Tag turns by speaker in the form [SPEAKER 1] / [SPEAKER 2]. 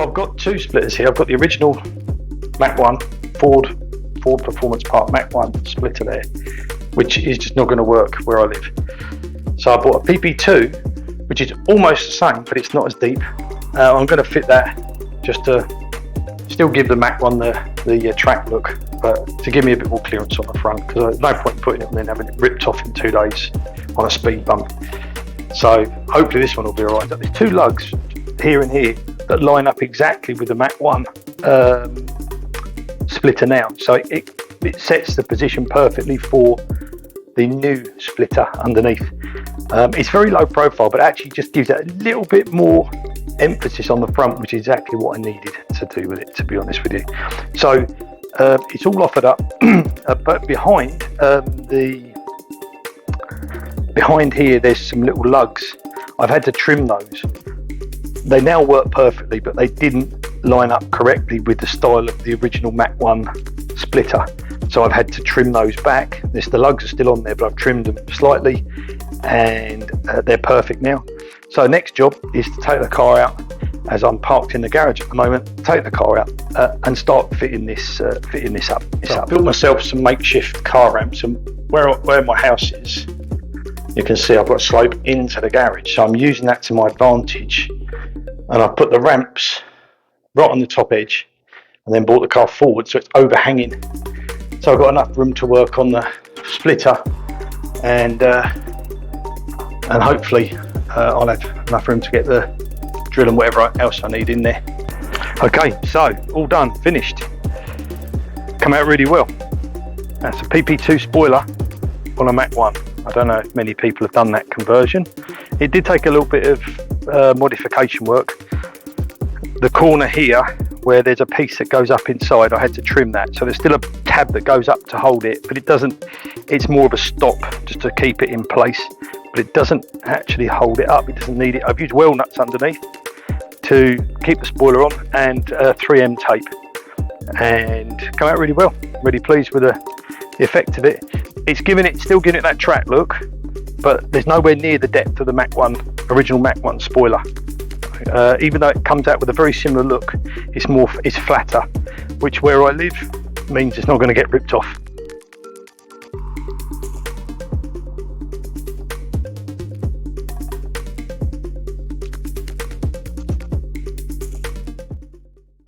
[SPEAKER 1] I've got two splitters here. I've got the original Mach 1 Ford Performance Part Mach 1 splitter there, which is just not going to work where I live. So I bought a PP2, which is almost the same, but it's not as deep. I'm going to fit that just to still give the Mach 1 the track look, but to give me a bit more clearance on the front, because there's no point putting it and then having it ripped off in 2 days on a speed bump. So hopefully this one will be alright. There's two lugs here and here that line up exactly with the Mach 1 splitter now, so it sets the position perfectly for the new splitter underneath. It's very low profile, but actually just gives it a little bit more emphasis on the front, which is exactly what I needed to do with it, to be honest with you. So it's all offered up, but behind here there's some little lugs. I've had to trim those. They now work perfectly, but they didn't line up correctly with the style of the original Mach 1 splitter. So I've had to trim those back. The lugs are still on there, but I've trimmed them slightly, and they're perfect now. So next job is to take the car out, as I'm parked in the garage at the moment, take the car out and start fitting this up. So I've built myself some makeshift car ramps, and where my house is, you can see I've got a slope into the garage. So I'm using that to my advantage. And I've put the ramps right on the top edge, and then brought the car forward so it's overhanging. So I've got enough room to work on the splitter, and hopefully I'll have enough room to get the drill and whatever else I need in there. Okay, so all done, finished. Come out really well. That's a PP2 spoiler on a Mach 1. I don't know if many people have done that conversion. It did take a little bit of modification work. The corner here where there's a piece that goes up inside, I had to trim that, so there's still a tab that goes up to hold it, but it's more of a stop just to keep it in place, but it doesn't actually hold it up. It doesn't need it. I've used wheel nuts underneath to keep the spoiler on, and 3M tape, and come out really well. Really pleased with the effect of it. It's still giving it that track look, but there's nowhere near the depth of the original Mach 1 spoiler. Even though it comes out with a very similar look, it's flatter, which where I live means it's not going to get ripped off.